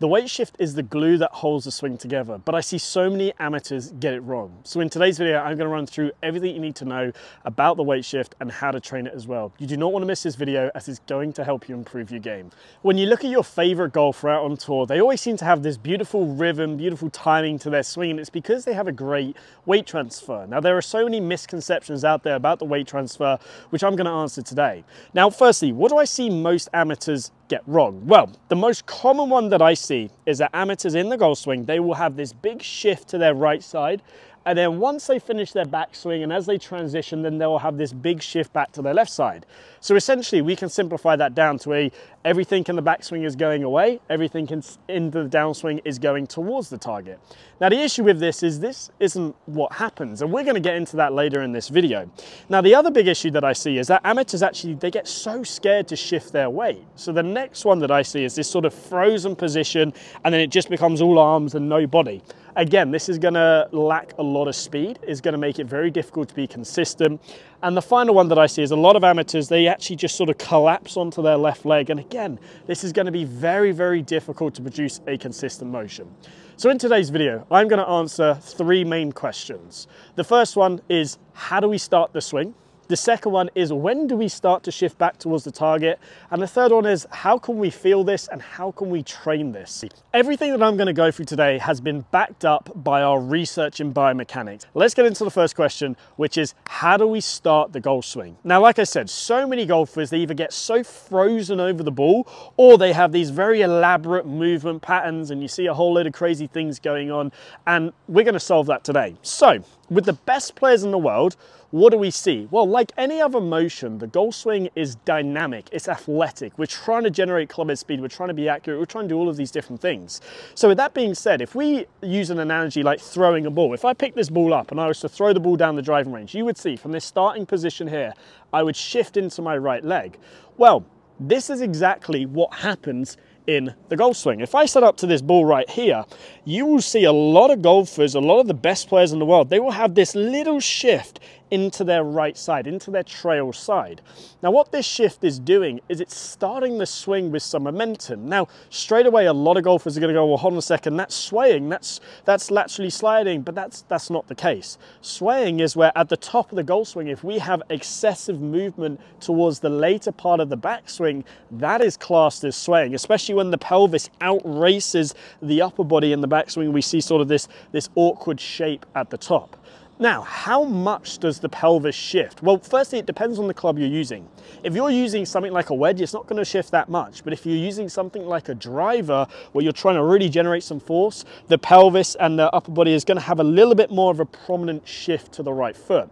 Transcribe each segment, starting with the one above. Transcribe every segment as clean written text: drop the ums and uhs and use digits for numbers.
The weight shift is the glue that holds the swing together, but I see so many amateurs get it wrong. So in today's video, I'm going to run through everything you need to know about the weight shift and how to train it as well. You do not want to miss this video, as it's going to help you improve your game. When you look at your favorite golfer out on tour, they always seem to have this beautiful rhythm, beautiful timing to their swing, and it's because they have a great weight transfer. Now, there are so many misconceptions out there about the weight transfer, which I'm going to answer today. Now, firstly, what do I see most amateurs get wrong? Well, the most common one that I see is that amateurs in the golf swing, they will have this big shift to their right side, and then once they finish their backswing and as they transition, then they'll have this big shift back to their left side. So essentially we can simplify that down to everything in the backswing is going away, everything in the downswing is going towards the target. Now the issue with this isn't what happens, and we're going to get into that later in this video. Now the other big issue that I see is that amateurs actually, they get so scared to shift their weight. So the next one that I see is this sort of frozen position, and then it just becomes all arms and no body. Again, this is going to lack a lot of speed, is going to make it very difficult to be consistent. And the final one that I see is a lot of amateurs, they actually just sort of collapse onto their left leg. And again, this is going to be very, very difficult to produce a consistent motion. So in today's video, I'm going to answer three main questions. The first one is, how do we start the swing? The second one is, when do we start to shift back towards the target? And the third one is, how can we feel this and how can we train this? Everything that I'm going to go through today has been backed up by our research in biomechanics. Let's get into the first question, which is, how do we start the golf swing? Now, like I said, so many golfers, they either get so frozen over the ball, or they have these very elaborate movement patterns and you see a whole load of crazy things going on, and we're going to solve that today. So with the best players in the world, what do we see? Well, like any other motion, the golf swing is dynamic, it's athletic. We're trying to generate club head speed, we're trying to be accurate, we're trying to do all of these different things. So with that being said, if we use an analogy like throwing a ball, if I pick this ball up and I was to throw the ball down the driving range, you would see from this starting position here, I would shift into my right leg. Well, this is exactly what happens in the golf swing. If I set up to this ball right here, you will see a lot of golfers, a lot of the best players in the world, they will have this little shift into their right side, into their trail side. Now what this shift is doing is it's starting the swing with some momentum. Now straight away a lot of golfers are going to go, well, hold on a second, that's swaying, that's laterally sliding, but that's not the case. Swaying is where at the top of the golf swing, if we have excessive movement towards the later part of the backswing, that is classed as swaying, especially when the pelvis outraces the upper body in the backswing. We see sort of this awkward shape at the top. Now, how much does the pelvis shift? Well, firstly, it depends on the club you're using. If you're using something like a wedge, it's not going to shift that much. But if you're using something like a driver, where you're trying to really generate some force, the pelvis and the upper body is going to have a little bit more of a prominent shift to the right foot.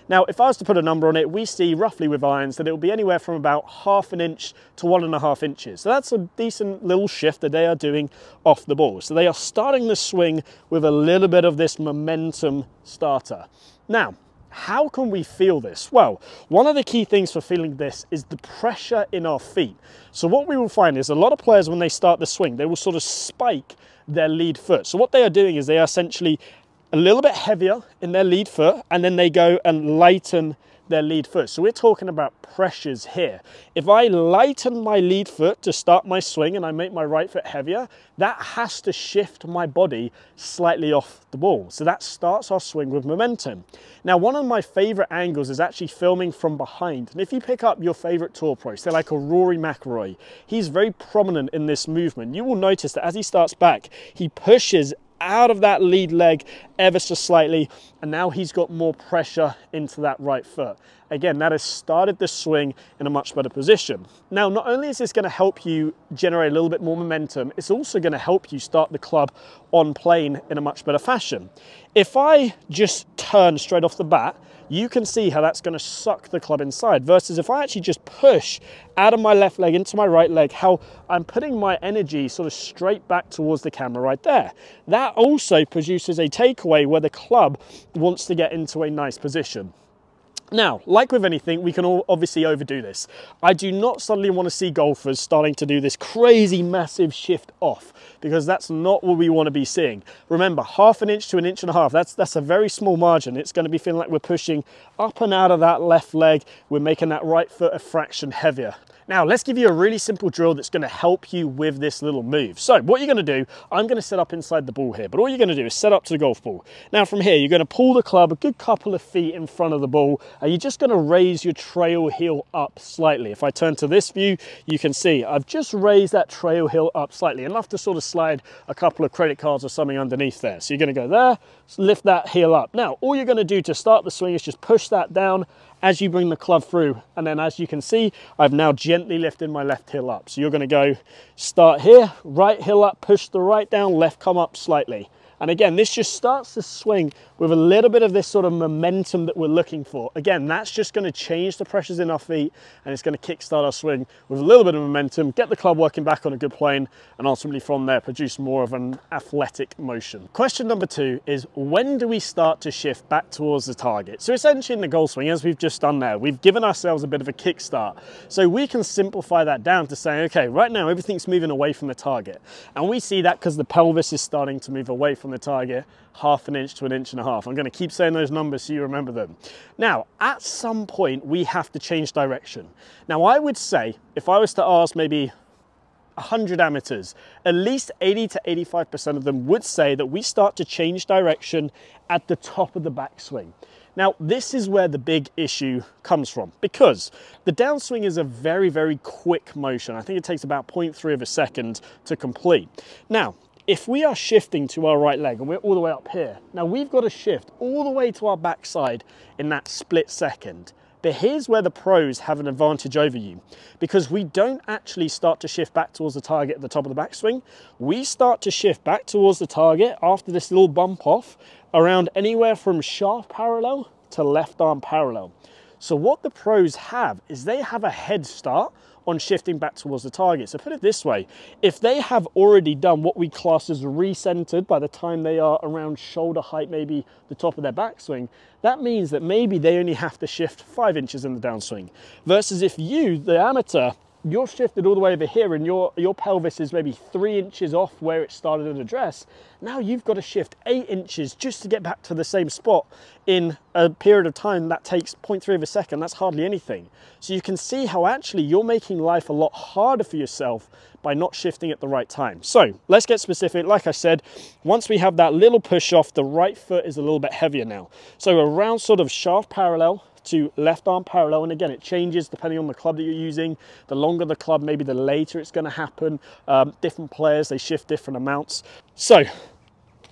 Now, if I was to put a number on it, we see roughly with irons that it will be anywhere from about 1/2 inch to 1.5 inches. So that's a decent little shift that they are doing off the ball. So they are starting the swing with a little bit of this momentum starter. Now, how can we feel this? Well, one of the key things for feeling this is the pressure in our feet. So what we will find is a lot of players, when they start the swing, they will sort of spike their lead foot. So what they are doing is they are essentially a little bit heavier in their lead foot, and then they go and lighten their lead foot. So we're talking about pressures here. If I lighten my lead foot to start my swing and I make my right foot heavier, that has to shift my body slightly off the ball. So that starts our swing with momentum. Now, one of my favorite angles is actually filming from behind. And if you pick up your favorite tour pro, say like a Rory McIlroy, he's very prominent in this movement. You will notice that as he starts back, he pushes out of that lead leg ever so slightly, and now he's got more pressure into that right foot. Again, that has started the swing in a much better position. Now, not only is this going to help you generate a little bit more momentum, it's also going to help you start the club on plane in a much better fashion. If I just turn straight off the bat, you can see how that's going to suck the club inside, versus if I actually just push out of my left leg into my right leg, how I'm putting my energy sort of straight back towards the camera right there. That also produces a takeaway where the club wants to get into a nice position. Now, like with anything, we can all obviously overdo this. I do not suddenly want to see golfers starting to do this crazy massive shift off, because that's not what we want to be seeing. Remember, 1/2 inch to 1.5 inches, that's a very small margin. It's going to be feeling like we're pushing up and out of that left leg. We're making that right foot a fraction heavier. Now, let's give you a really simple drill that's going to help you with this little move. So what you're going to do, I'm going to set up inside the ball here, but all you're going to do is set up to the golf ball. Now from here, you're going to pull the club a good couple of feet in front of the ball, and you're just going to raise your trail heel up slightly. If I turn to this view, you can see I've just raised that trail heel up slightly, enough to sort of slide a couple of credit cards or something underneath there. So you're going to go there, lift that heel up. Now, all you're going to do to start the swing is just push that down as you bring the club through, and then as you can see, I've now gently lifted my left heel up. So you're going to go start here, right heel up, push the right down, left come up slightly. And again, this just starts to swing with a little bit of this sort of momentum that we're looking for. Again, that's just going to change the pressures in our feet, and it's going to kickstart our swing with a little bit of momentum, get the club working back on a good plane, and ultimately from there produce more of an athletic motion. Question number 2 is, when do we start to shift back towards the target? So essentially in the golf swing, as we've just done there, we've given ourselves a bit of a kickstart. So we can simplify that down to say, okay, right now everything's moving away from the target. And we see that because the pelvis is starting to move away from the target, 1/2 inch to 1.5 inches. I'm going to keep saying those numbers so you remember them. Now, at some point, we have to change direction. Now, I would say, if I was to ask maybe 100 amateurs, at least 80 to 85% of them would say that we start to change direction at the top of the backswing. Now, this is where the big issue comes from, because the downswing is a very, very quick motion. I think it takes about 0.3 of a second to complete. Now, if we are shifting to our right leg and we're all the way up here, now we've got to shift all the way to our backside in that split second. But here's where the pros have an advantage over you, because we don't actually start to shift back towards the target at the top of the backswing. We start to shift back towards the target after this little bump off around anywhere from shaft parallel to left arm parallel. So what the pros have is they have a head start on shifting back towards the target. So put it this way, if they have already done what we class as recentered by the time they are around shoulder height, maybe the top of their backswing, that means that maybe they only have to shift 5 inches in the downswing. Versus if you, the amateur, you're shifted all the way over here and your pelvis is maybe 3 inches off where it started at address, now you've got to shift 8 inches just to get back to the same spot in a period of time that takes 0.3 of a second. That's hardly anything. So you can see how actually you're making life a lot harder for yourself by not shifting at the right time. So let's get specific. Like I said, once we have that little push off, the right foot is a little bit heavier now. So around sort of shaft parallel to left arm parallel, and again it changes depending on the club that you're using. The longer the club, maybe the later it's going to happen. Different players, they shift different amounts. So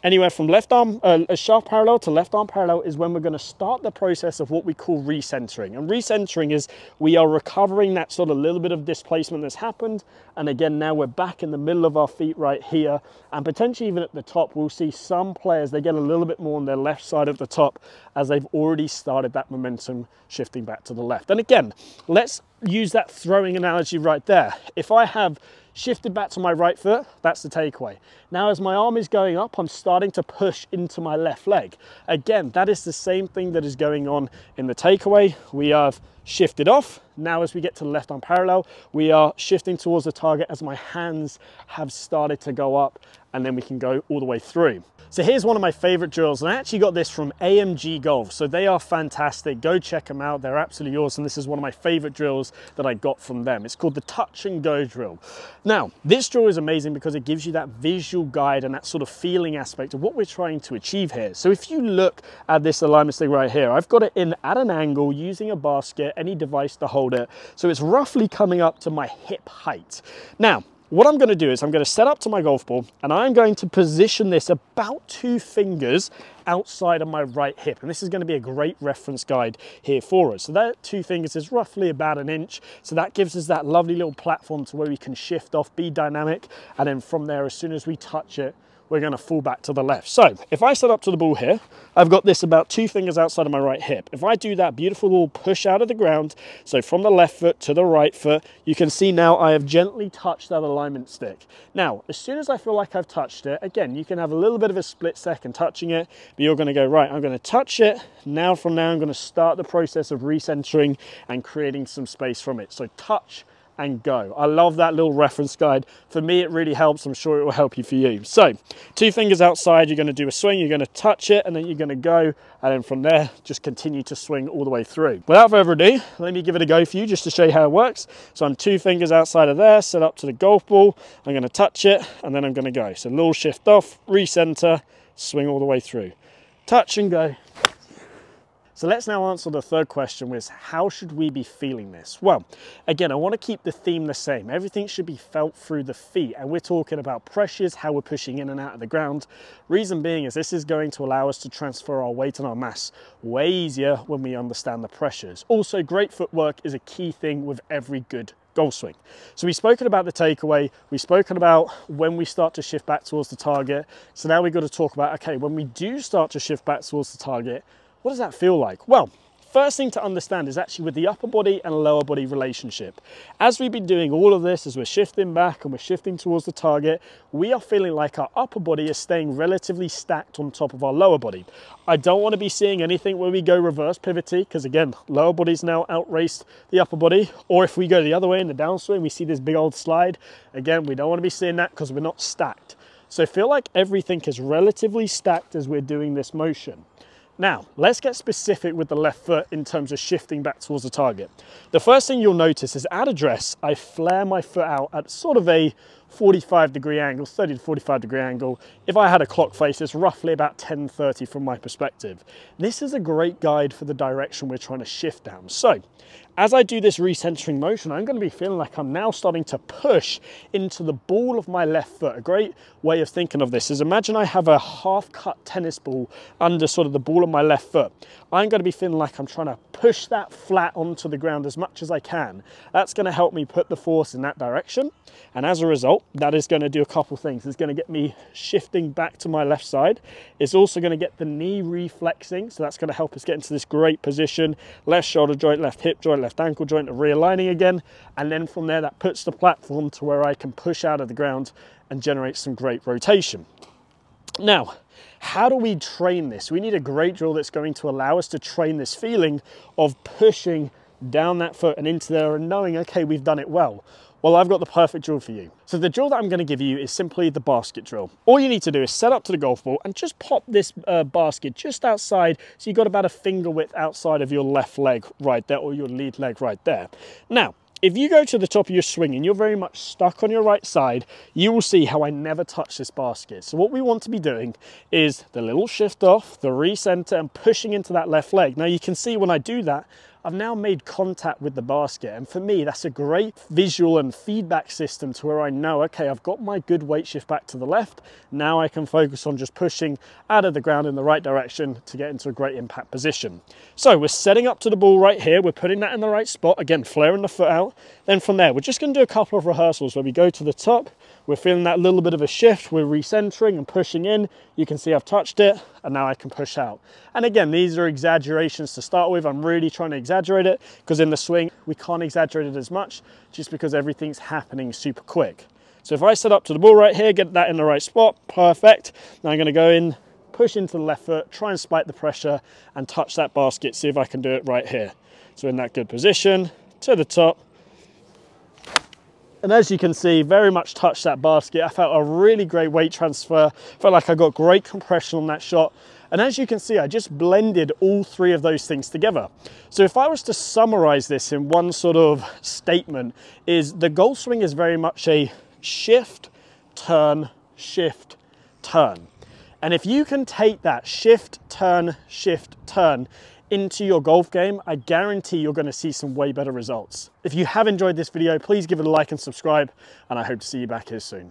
anywhere from left arm, shaft parallel to left arm parallel is when we're going to start the process of what we call recentering. And recentering is we are recovering that sort of little bit of displacement that's happened. And again, now we're back in the middle of our feet right here. And potentially even at the top, we'll see some players, they get a little bit more on their left side of the top as they've already started that momentum shifting back to the left. And again, let's use that throwing analogy right there. If I have shifted back to my right foot, that's the takeaway. Now as my arm is going up, I'm starting to push into my left leg. Again, that is the same thing that is going on in the takeaway. We have shifted off. Now as we get to the left arm parallel, we are shifting towards the target as my hands have started to go up, and then we can go all the way through. So here's one of my favorite drills, and I actually got this from AMG Golf. So they are fantastic. Go check them out. They're absolutely awesome. This is one of my favorite drills that I got from them. It's called the touch and go drill. Now, this drill is amazing because it gives you that visual guide and that sort of feeling aspect of what we're trying to achieve here. So if you look at this alignment stick right here, I've got it in at an angle using a basket, any device to hold it. So it's roughly coming up to my hip height. Now, what I'm going to do is I'm going to set up to my golf ball, and I'm going to position this about 2 fingers outside of my right hip. And this is going to be a great reference guide here for us. So that 2 fingers is roughly about 1 inch. So that gives us that lovely little platform to where we can shift off, be dynamic. And then from there, as soon as we touch it, we're going to fall back to the left. So if I set up to the ball here, I've got this about 2 fingers outside of my right hip. If I do that beautiful little push out of the ground, so from the left foot to the right foot, you can see now I have gently touched that alignment stick. Now, as soon as I feel like I've touched it, again, you can have a little bit of a split second touching it, but you're going to go, right, I'm going to touch it. Now from now, I'm going to start the process of recentering and creating some space from it. So touch and go. I love that little reference guide. For me, it really helps. I'm sure it will help you for you. So 2 fingers outside, you're going to do a swing, you're going to touch it, and then you're going to go, and then from there, just continue to swing all the way through. Without further ado, let me give it a go for you just to show you how it works. So I'm 2 fingers outside of there, set up to the golf ball. I'm going to touch it, and then I'm going to go. So a little shift off, recenter, swing all the way through. Touch and go. So let's now answer the third question, which is how should we be feeling this? Well, again, I want to keep the theme the same. Everything should be felt through the feet, and we're talking about pressures, how we're pushing in and out of the ground. Reason being is this is going to allow us to transfer our weight and our mass way easier when we understand the pressures. Also, great footwork is a key thing with every good golf swing. So we've spoken about the takeaway, we've spoken about when we start to shift back towards the target. So now we've got to talk about, okay, when we do start to shift back towards the target, what does that feel like? Well, first thing to understand is actually with the upper body and lower body relationship. As we've been doing all of this, as we're shifting back and we're shifting towards the target, we are feeling like our upper body is staying relatively stacked on top of our lower body. I don't want to be seeing anything where we go reverse pivotty, because again, lower body's now outraced the upper body, or if we go the other way in the downswing, we see this big old slide. Again, we don't want to be seeing that because we're not stacked. So feel like everything is relatively stacked as we're doing this motion. Now, let's get specific with the left foot in terms of shifting back towards the target. The first thing you'll notice is at address, I flare my foot out at sort of a 45-degree angle, 30 to 45-degree angle. If I had a clock face, it's roughly about 10:30 from my perspective. This is a great guide for the direction we're trying to shift down. So, as I do this recentering motion, I'm going to be feeling like I'm now starting to push into the ball of my left foot. A great way of thinking of this is imagine I have a half-cut tennis ball under sort of the ball of my left foot. I'm going to be feeling like I'm trying to push that flat onto the ground as much as I can. That's going to help me put the force in that direction. And as a result, that is going to do a couple things. It's going to get me shifting back to my left side. It's also going to get the knee reflexing. So that's going to help us get into this great position. Left shoulder joint, left hip joint, left ankle joint, realigning again. And then from there, that puts the platform to where I can push out of the ground and generate some great rotation. Now, how do we train this? We need a great drill that's going to allow us to train this feeling of pushing down that foot and into there and knowing, okay, we've done it well. Well, I've got the perfect drill for you. So the drill that I'm going to give you is simply the basket drill. All you need to do is set up to the golf ball and just pop this basket just outside, so you've got about a finger width outside of your left leg right there, or your lead leg right there. Now, if you go to the top of your swing and you're very much stuck on your right side, you will see how I never touch this basket. So what we want to be doing is the little shift off, the recenter, and pushing into that left leg. Now you can see when I do that, I've now made contact with the basket, and for me that's a great visual and feedback system to where I know, okay, I've got my good weight shift back to the left. Now I can focus on just pushing out of the ground in the right direction to get into a great impact position. So we're setting up to the ball right here, we're putting that in the right spot, again flaring the foot out. Then from there we're just going to do a couple of rehearsals where we go to the top, we're feeling that little bit of a shift, we're recentering and pushing in. You can see I've touched it and now I can push out. And again, these are exaggerations to start with. I'm really trying to exaggerate it because in the swing we can't exaggerate it as much just because everything's happening super quick. So if I set up to the ball right here, get that in the right spot, perfect. Now I'm going to go in, push into the left foot, try and spike the pressure and touch that basket, see if I can do it right here. So in that good position, to the top. And as you can see, very much touched that basket. I felt a really great weight transfer. Felt like I got great compression on that shot. And as you can see, I just blended all three of those things together. So if I was to summarize this in one sort of statement, is the golf swing is very much a shift, turn, shift, turn. And if you can take that shift, turn into your golf game, I guarantee you're going to see some way better results. If you have enjoyed this video, please give it a like and subscribe, and I hope to see you back here soon.